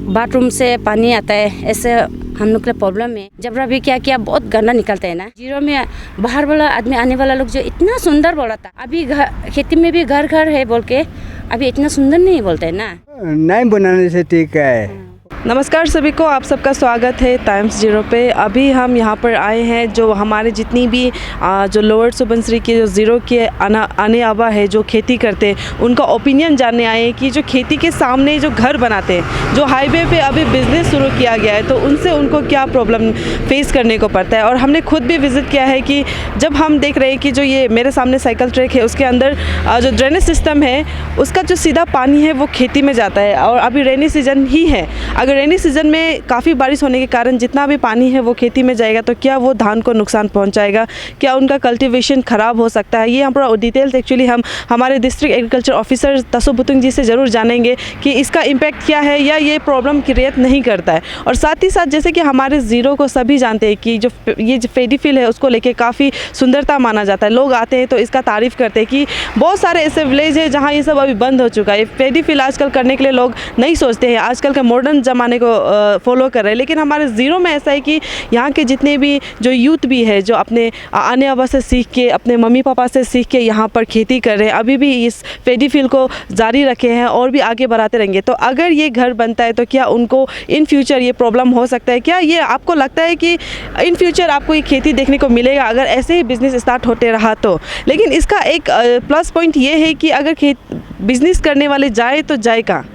Bathroom से पानी आता है, ऐसे हम लोग के प्रॉब्लम है। जबरा भी क्या किया, बहुत गंदा निकलता है ना। जीरो में बाहर वाला आदमी आने वाला लोग जो इतना सुंदर बोला था, अभी खेती में भी घर घर है बोल के अभी इतना सुंदर नहीं बोलते है ना। नहीं बनाने से ठीक है। नमस्कार सभी को, आप सबका स्वागत है टाइम्स जीरो पे। अभी हम यहाँ पर आए हैं जो हमारे जितनी भी जो लोअर सुबनसिरी के जो ज़ीरो के आने आवा है जो खेती करते हैं, उनका ओपिनियन जानने आए हैं कि जो खेती के सामने जो घर बनाते हैं, जो हाईवे पे अभी बिज़नेस शुरू किया गया है, तो उनसे उनको क्या प्रॉब्लम फेस करने को पड़ता है। और हमने खुद भी विज़िट किया है कि जब हम देख रहे हैं कि जो ये मेरे सामने साइकिल ट्रैक है, उसके अंदर जो ड्रेनेज सिस्टम है उसका जो सीधा पानी है वो खेती में जाता है। और अभी रेनी सीज़न ही है, अगर रेनी सीज़न में काफ़ी बारिश होने के कारण जितना भी पानी है वो खेती में जाएगा तो क्या वो धान को नुकसान पहुंचाएगा, क्या उनका कल्टीवेशन ख़राब हो सकता है। ये हम पूरा डिटेल्स एक्चुअली हम हमारे डिस्ट्रिक्ट एग्रीकल्चर ऑफिसर तसो बुतुंग जी से ज़रूर जानेंगे कि इसका इम्पैक्ट क्या है या ये प्रॉब्लम क्रिएट नहीं करता है। और साथ ही साथ जैसे कि हमारे ज़ीरो को सभी जानते हैं कि ये जो पेडीफिल है उसको लेके काफ़ी सुंदरता माना जाता है। लोग आते हैं तो इसका तारीफ़ करते हैं कि बहुत सारे ऐसे विलेज है जहाँ ये सब अभी बंद हो चुका है। पेडीफिल आजकल करने के लिए लोग नहीं सोचते हैं, आजकल के मॉडर्न ज़माने को फॉलो कर रहे हैं। लेकिन हमारे ज़ीरो में ऐसा है कि यहाँ के जितने भी जो यूथ भी है जो अपने आने वाले से सीख के, अपने मम्मी पापा से सीख के यहाँ पर खेती कर रहे हैं, अभी भी इस पेडीफिल को जारी रखे हैं और भी आगे बढ़ाते रहेंगे। तो अगर ये घर बनता है तो क्या उनको इन फ्यूचर ये प्रॉब्लम हो सकता है? क्या ये आपको लगता है कि इन फ्यूचर आपको ये खेती देखने को मिलेगा अगर ऐसे ही बिज़नेस स्टार्ट होते रहा तो? लेकिन इसका एक प्लस पॉइंट ये है कि अगर बिज़नेस करने वाले जाए तो जाए कहाँ,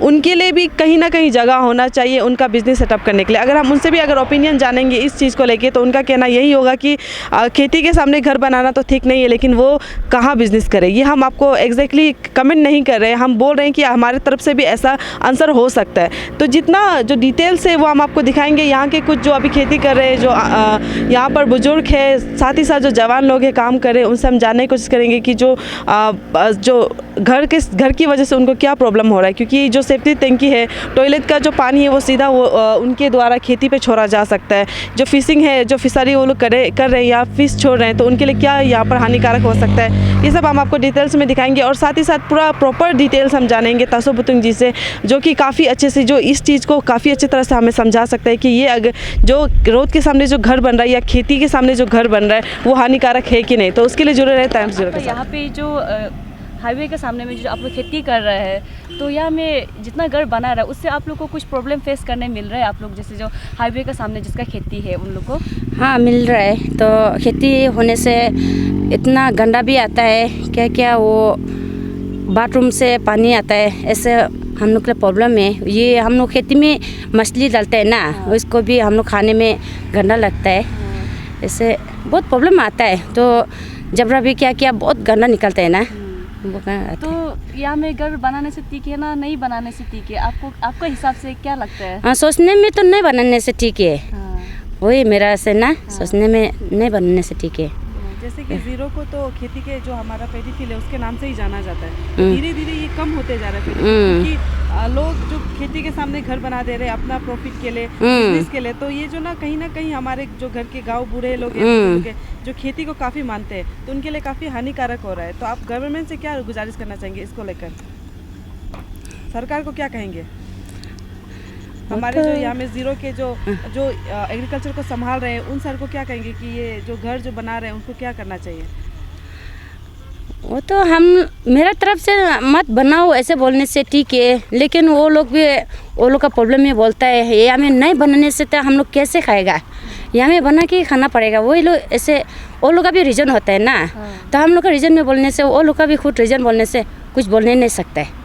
उनके लिए भी कहीं ना कहीं जगह होना चाहिए उनका बिज़नेस सेटअप करने के लिए। अगर हम उनसे भी अगर ओपिनियन जानेंगे इस चीज़ को लेके तो उनका कहना यही होगा कि खेती के सामने घर बनाना तो ठीक नहीं है, लेकिन वो कहाँ बिज़नेस करे। ये हम आपको एग्जैक्टली कमेंट नहीं कर रहे हैं, हम बोल रहे हैं कि हमारे तरफ से भी ऐसा आंसर हो सकता है। तो जितना जो डिटेल्स है वो हम आपको दिखाएंगे। यहाँ के कुछ जो अभी खेती कर रहे हैं, जो यहाँ पर बुजुर्ग है, साथ ही साथ जो जवान लोग हैं काम कर रहे हैं, उनसे हम जानने की कोशिश करेंगे कि जो घर की वजह से उनको क्या प्रॉब्लम हो रहा है। क्योंकि जो सेफ्टी टैंकी है, टॉयलेट का जो पानी है वो सीधा उनके द्वारा खेती पे छोड़ा जा सकता है। जो फिशिंग है, जो फिशरी वो लोग कर रहे हैं या फिश छोड़ रहे हैं, तो उनके लिए क्या यहाँ पर हानिकारक हो सकता है, ये सब हम आपको डिटेल्स में दिखाएंगे। और साथ ही साथ पूरा प्रॉपर डिटेल्स हम जानेंगे तसो बुतुंग जी से, जो कि काफ़ी अच्छे से जो इस चीज़ को काफ़ी अच्छी तरह से हमें समझा सकता है कि ये अगर जो रोड के सामने जो घर बन रहा है या खेती के सामने जो घर बन रहा है वो हानिकारक है कि नहीं। तो उसके लिए जुड़े रहे टाइम्स जीरो के साथ। यहाँ पे जो हाईवे के सामने में जो आप लोग खेती कर रहे हैं, तो यहाँ में जितना घर बना रहा है उससे आप लोग को कुछ प्रॉब्लम फेस करने मिल रहा है? आप लोग जैसे जो हाईवे के सामने जिसका खेती है उन लोग को। हाँ, मिल रहा है। तो खेती होने से इतना गंदा भी आता है, क्या क्या वो बाथरूम से पानी आता है, ऐसे हम लोग के प्रॉब्लम है। ये हम लोग खेती में मछली डालते हैं ना, उसको भी हम लोग खाने में गंदा लगता है, ऐसे बहुत प्रॉब्लम आता है। तो जबरा भी क्या किया, बहुत गंदा निकलता है ना। तो यहाँ में घर बनाने से ठीक है ना, नहीं बनाने से ठीक है? आपका हिसाब से क्या लगता है? हाँ, सोचने में तो नहीं बनाने से ठीक है। वही मेरा से ना, सोचने में नहीं बनाने से ठीक है। जैसे कि ज़ीरो को तो खेती के जो हमारा पेडीफिल है उसके नाम से ही जाना जाता है। धीरे धीरे ये कम होते जा रहा है क्योंकि लोग जो खेती के सामने घर बना दे रहे हैं अपना प्रॉफिट के लिए, बिजनेस के लिए। तो ये जो ना कहीं हमारे जो घर के गांव बूढ़े लोग हैं जो खेती को काफ़ी मानते हैं, तो उनके लिए काफ़ी हानिकारक हो रहा है। तो आप गवर्नमेंट से क्या गुजारिश करना चाहेंगे इसको लेकर? सरकार को क्या कहेंगे? हमारे जो यहाँ में ज़ीरो के जो एग्रीकल्चर को संभाल रहे हैं उन सर को क्या कहेंगे कि ये जो घर जो बना रहे हैं उनको क्या करना चाहिए? वो तो हम मेरा तरफ से मत बनाओ ऐसे बोलने से ठीक है, लेकिन वो लोग का प्रॉब्लम ये बोलता है ये हमें नहीं बनाने से तो हम लोग कैसे खाएगा, ये हमें बना के खाना पड़ेगा। वही लोग ऐसे वो लोग का भी रीज़न होता है ना। तो हम लोग का रीज़न में बोलने से वो लोग का भी खुद रीज़न बोलने से कुछ बोलने नहीं सकता है।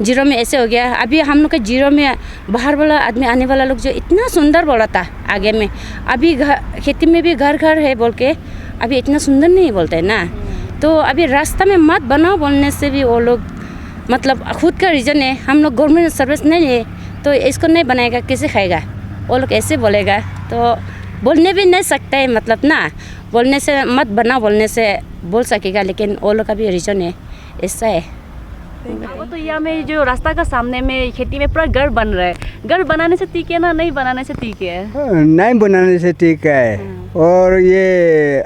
जीरो में ऐसे हो गया। अभी हम लोग के जीरो में बाहर वाला आदमी आने वाला लोग जो इतना सुंदर बोला था आगे में, अभी खेती में भी घर घर है बोल के अभी इतना सुंदर नहीं बोलते है ना। तो अभी रास्ता में मत बनाओ बोलने से भी वो लोग मतलब खुद का रीज़न है। हम लोग गवर्नमेंट सर्विस नहीं है तो इसको नहीं बनाएगा, कैसे खाएगा? वो लोग ऐसे बोलेगा तो बोलने भी नहीं सकता है, मतलब ना बोलने से मत बनाओ बोलने से बोल सकेगा, लेकिन वो लोग का भी रीज़न है, ऐसा है। वो तो यहाँ में जो रास्ता का सामने में खेती में पूरा घर बन रहा है, घर बनाने से ठीक है ना, नहीं बनाने से ठीक है? नहीं बनाने से ठीक है। और ये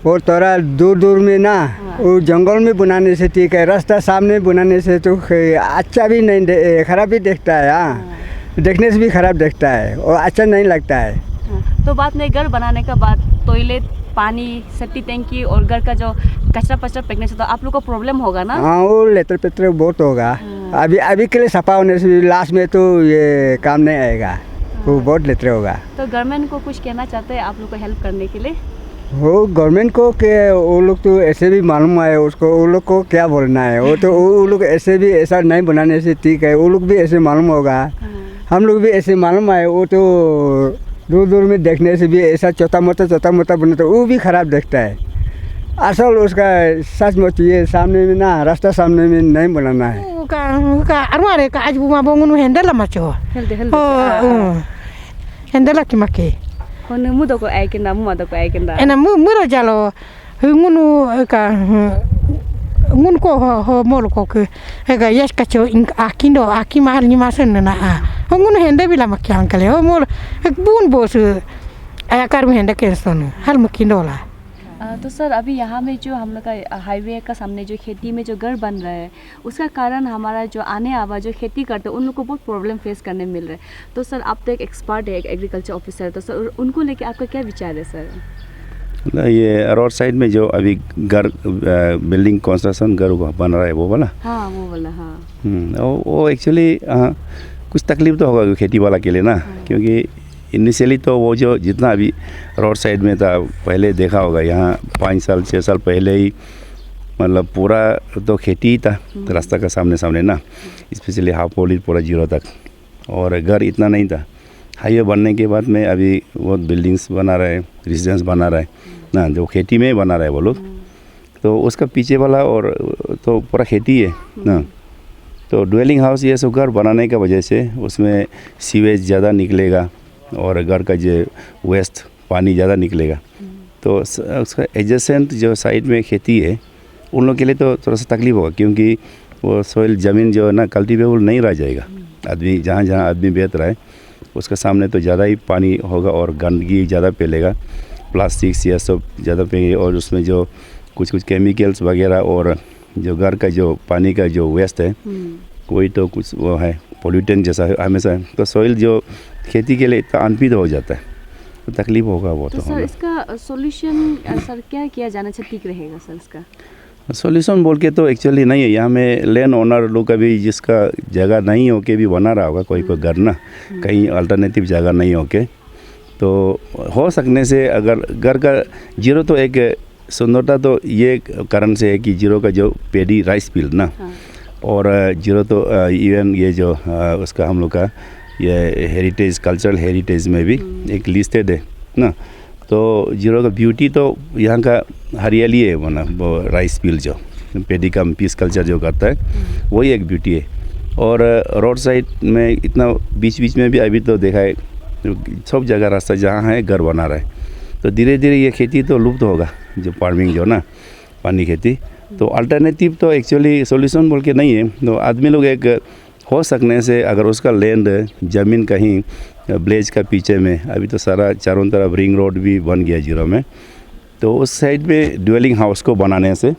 वो थोड़ा दूर दूर में ना वो जंगल में बनाने से ठीक है, रास्ता सामने बनाने से तो अच्छा भी नहीं खराब भी दिखता है। हाँ, देखने से भी ख़राब दिखता है और अच्छा नहीं लगता है। हाँ, तो बाद में घर बनाने का बाद टॉयलेट, पानी, सेफ्टी टैंकी और घर का जो कचरा पचरा फेंकने से तो आप लोग को प्रॉब्लम होगा ना? हाँ, वो लेटर पेटर बहुत होगा। अभी के लिए सफा होने से लास्ट में तो ये काम नहीं आएगा, वो बहुत लेटर होगा। तो गवर्नमेंट को कुछ कहना चाहते हैं आप लोग को हेल्प करने के लिए? वो गवर्नमेंट को के वो लोग तो ऐसे भी मालूम है उसको, वो लोग को क्या बोलना है। वो तो वो लोग ऐसे भी ऐसा नहीं बनाने से ठीक है, वो लोग भी ऐसे मालूम होगा, हम लोग भी ऐसे मालूम है। वो तो दूर दूर में देखने से भी ऐसा छोटा मोटा बना तो वो भी ख़राब दिखता है। असल उसका सचमुच ये सामने में ना, रास्ता सामने में नहीं बनाना है। अरुआरे का आज बुमा बोंगनु हैंडल मचो हैंडल की मके कोने मुदो को आइकिंदा मुदो को आइकिंदा एना मुरो जालो हुंगुनु का ngun ko ho mol ko ke ega yes ka cho in akindo akimar ni masen na a ngun hende bila makyang kale ho mol bun bos aya kar में hende के सोनो हर मकिंदो ला। तो सर अभी यहाँ में जो हम लोग का हाईवे का सामने जो खेती में जो घर बन रहा है उसका कारण हमारा जो आने आवा जो खेती करते हैं उन लोग को बहुत प्रॉब्लम फेस करने मिल रहा है। तो सर आप तो एक एक्सपर्ट है, एक एग्रीकल्चर ऑफिसर, तो सर उनको लेके आपका क्या विचार है सर? ये रोड साइड में जो अभी घर बिल्डिंग कंस्ट्रक्शन घर बन रहा है वो वाला, हाँ वो वाला, हाँ वो एक्चुअली कुछ तकलीफ तो होगा खेती वाला के लिए ना, क्योंकि इनिशियली तो वो जो जितना अभी रोड साइड में था पहले देखा होगा, यहाँ 5 साल 6 साल पहले ही मतलब पूरा तो खेती ही था रास्ता का सामने ना, स्पेशली हाफ पॉलिश पूरा 0 तक, और घर इतना नहीं था। हाईवे बनने के बाद में अभी वो बिल्डिंग्स बना रहे हैं, रेजिडेंस बना रहा है ना, जो खेती में बना रहा है वो लोग, तो उसका पीछे वाला और तो पूरा खेती है ना। तो ड्वेलिंग हाउस ये सब घर बनाने का वजह से उसमें सीवेज ज़्यादा निकलेगा और घर का जो वेस्ट पानी ज़्यादा निकलेगा, तो उसका एडजेसेंट जो साइड में खेती है उन लोग के लिए तो थोड़ा सा तकलीफ होगा, क्योंकि वो सोइल ज़मीन जो है ना कल्टीवेबल नहीं रह जाएगा। आदमी जहाँ आदमी बेच रहा है उसके सामने तो ज़्यादा ही पानी होगा और गंदगी ज़्यादा फैलेगा, प्लास्टिक्स ये सब ज़्यादा फैलेंगे, और उसमें जो कुछ केमिकल्स वगैरह और जो घर का जो पानी का जो वेस्ट है कोई तो कुछ वो है पोल्यूटेंट जैसा है हमेशा, तो सॉइल जो खेती के लिए इतना अनफिट हो जाता है, तो तकलीफ होगा वो। तो सर इसका सॉल्यूशन सर क्या किया जाना चाहिए, ठीक रहेगा सर? इसका सॉल्यूशन बोल के तो एक्चुअली नहीं है, यहाँ में लैंड ओनर लोग का भी जिसका जगह नहीं हो के भी बना रहा होगा कोई घर ना, कहीं अल्टरनेटिव जगह नहीं हो के, तो हो सकने से अगर घर का 0 तो एक सुंदरता तो ये कारण से है कि 0 का जो पेडी राइस फील्ड ना, और 0 तो इवन ये जो उसका हम लोग का ये हेरिटेज कल्चरल हेरिटेज में भी एक लिस्टेड है ना, तो 0 का ब्यूटी तो यहाँ का हरियाली है वरना वो राइस फील्ड जो पेडी का पीस कल्चर जो करता है वही एक ब्यूटी है। और रोड साइड में इतना बीच में भी अभी तो देखा है सब जगह रास्ता जहाँ है घर बना रहा है, तो धीरे धीरे ये खेती तो लुप्त होगा जो फार्मिंग जो ना पानी खेती। तो अल्टरनेटिव तो एक्चुअली सॉल्यूशन बोल के नहीं है, तो आदमी लोग एक हो सकने से अगर उसका लैंड ज़मीन कहीं ब्लेज का पीछे में अभी तो सारा चारों तरफ रिंग रोड भी बन गया 0 में, तो उस साइड में ड्वेलिंग हाउस को बनाने से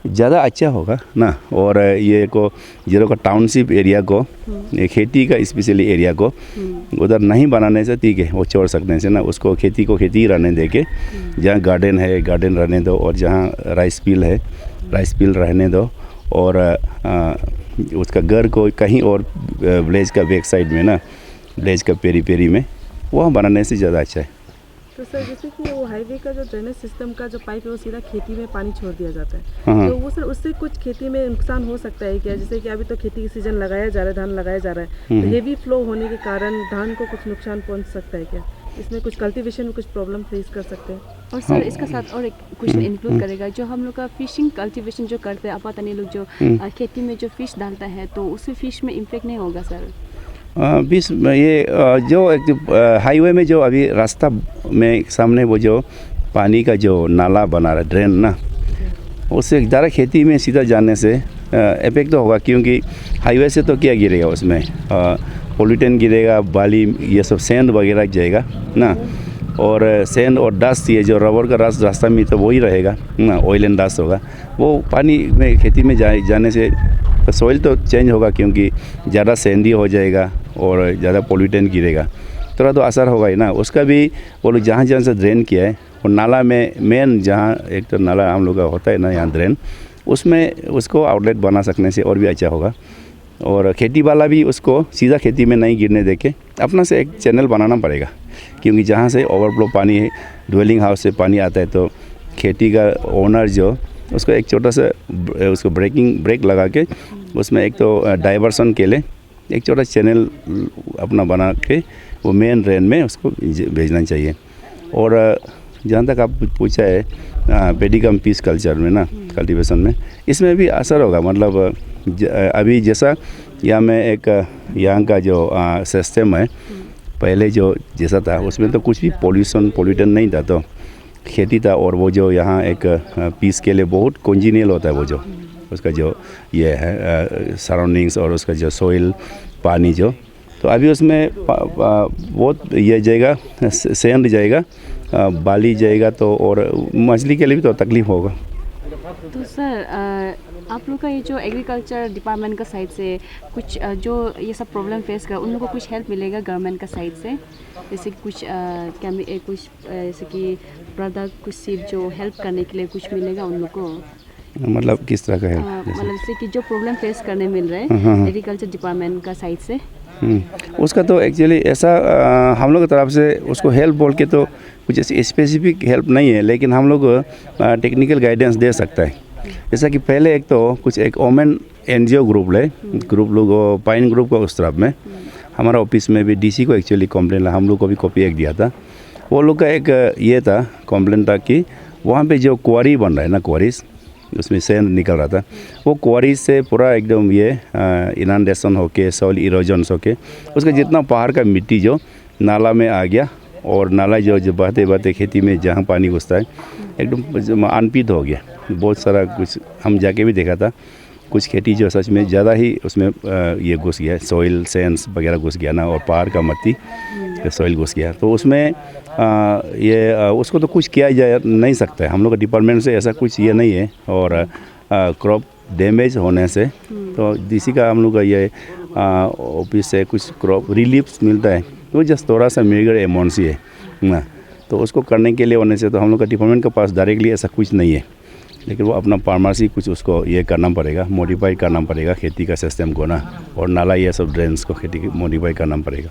ज़्यादा अच्छा होगा ना। और ये को 0 का टाउनशिप एरिया को खेती का स्पेशली एरिया को उधर नहीं बनाने से ठीक है, वो छोड़ सकने से ना उसको खेती को खेती रहने दे के, जहाँ गार्डन है गार्डन रहने दो, और जहाँ राइस फील्ड है राइस फील्ड रहने दो, और उसका घर को कहीं और विलेज का बैक साइड में ना विलेज का पेरी में वहाँ बनाने से ज़्यादा अच्छा है। तो सर जैसे कि वो हाईवे का जो ड्रेनेज सिस्टम का जो पाइप है वो सीधा खेती में पानी छोड़ दिया जाता है, हाँ। तो वो सर उससे कुछ खेती में नुकसान हो सकता है क्या? जैसे कि अभी तो खेती सीजन लगाया जा रहा है, धान लगाया जा रहा है, तो हेवी फ्लो होने के कारण धान को कुछ नुकसान पहुंच सकता है क्या? इसमें कुछ कल्टीवेशन में कुछ प्रॉब्लम फेस कर सकते हैं? और सर इसका साथ और एक क्वेश्चन इंक्लूड करेगा, जो हम लोग का फिशिंग कल्टीवेशन जो करते हैं आपातनी लोग जो खेती में जो फिश डालता है, तो उससे फिश में इम्पैक्ट नहीं होगा सर? बीच ये जो एक हाईवे में जो अभी रास्ता में सामने वो जो पानी का जो नाला बना रहा है ड्रेन ना, उससे ज़्यादा खेती में सीधा जाने से इफेक्ट तो होगा, क्योंकि हाईवे से तो क्या गिरेगा उसमें पोल्यूटेंट गिरेगा, बाली ये सब सैंड वगैरह जाएगा ना, और सैंड और डस्ट ये जो रबर का रास्ता में तो वही रहेगा ना, ऑयल एंड डस्ट होगा, वो पानी में खेती में जाने से तो सॉइल तो चेंज होगा, क्योंकि ज़्यादा सैंडी हो जाएगा और ज़्यादा पोल्यूटेंट गिरेगा, थोड़ा तो असर होगा ही ना। उसका भी वो लोग जहाँ जहाँ से ड्रेन किया है, और नाला में मेन जहाँ एक तो नाला हम लोग का होता है ना यहाँ ड्रेन, उसमें उसको आउटलेट बना सकने से और भी अच्छा होगा। और खेती वाला भी उसको सीधा खेती में नहीं गिरने दे के अपना से एक चैनल बनाना पड़ेगा, क्योंकि जहाँ से ओवरफ्लो पानी है, ड्वेलिंग हाउस से पानी आता है, तो खेती का ओनर जो उसको एक छोटा सा उसको ब्रेक लगा के उसमें एक तो डाइवर्सन के लिए एक छोटा चैनल अपना बना के वो मेन ड्रेन में उसको भेजना चाहिए। और जहाँ तक आप पूछा है पेडी कम पीस कल्चर में ना, कल्टीवेशन में, इसमें भी असर होगा। मतलब अभी जैसा यहाँ में एक यहाँ का जो सिस्टम है, पहले जो जैसा था उसमें तो कुछ भी पोल्यूटेंट नहीं था, तो खेती था। और वो जो यहाँ एक पीस के लिए बहुत कॉन्जीनियल होता है, वो जो उसका जो ये है सराउंडिंग्स और उसका जो सोइल पानी जो, तो अभी उसमें बहुत ये जाएगा, सैंड जाएगा, बाली जाएगा, तो और मछली के लिए भी तो तकलीफ होगा। तो सर आप लोग का ये जो एग्रीकल्चर डिपार्टमेंट का साइड से कुछ जो ये सब प्रॉब्लम फेस कर, उन लोगों को कुछ हेल्प मिलेगा गवर्नमेंट का साइड से? जैसे कुछ कुछ जैसे कि प्रोडक्ट कुछ सिर्फ जो हेल्प करने के लिए कुछ मिलेगा उन लोग को? मतलब किस तरह का हेल्प? मतलब जैसे कि जो प्रॉब्लम फेस करने मिल रहा है एग्रीकल्चर डिपार्टमेंट का साइड से। उसका तो एक्चुअली ऐसा हम लोग की तरफ से उसको हेल्प बोल के तो कुछ ऐसी स्पेसिफिक हेल्प नहीं है, लेकिन हम लोग टेक्निकल गाइडेंस दे सकता है। जैसा कि पहले एक ओमेन NGO ग्रुप लोग पाइन ग्रुप का उस तरफ में हमारा ऑफिस में भी DC को एक्चुअली कंप्लेन, हम लोग को भी कॉपी एक दिया था। वो लोग का एक ये था कंप्लेन था कि वहाँ पे जो क्वारी बन रहा है ना, क्वारीज उसमें सैंड निकल रहा था, वो क्वारीज से पूरा एकदम ये इनंडेशन होके, सॉइल इरोजन होके उसका जितना पहाड़ का मिट्टी जो नाला में आ गया, और नाला जो बहते खेती में जहाँ पानी घुसता है एकदम अनपीत हो गया। बहुत सारा कुछ हम जाके भी देखा था, कुछ खेती जो सच में ज़्यादा ही उसमें ये घुस गया, सॉइल सैंड्स वगैरह घुस गया ना, और पहाड़ का मिट्टी सॉइल घुस गया। तो उसमें उसको तो कुछ किया जा नहीं सकता है, हम लोग का डिपार्टमेंट से ऐसा कुछ ये नहीं है। और क्रॉप डैमेज होने से तो DC का हम लोग का ये ऑफिस से कुछ क्रॉप रिलीफ मिलता है, वो जस्ट थोड़ा सा मेगर अमाउंट ही है ना, तो उसको करने के लिए होने से तो हम लोग का डिपार्टमेंट के पास डायरेक्टली ऐसा कुछ नहीं है, लेकिन वो अपना फार्मर से कुछ उसको ये करना पड़ेगा, मॉडिफाई करना पड़ेगा खेती का सिस्टम को ना, और नाला ये सब ड्रेन्स को खेती मॉडिफाई करना पड़ेगा।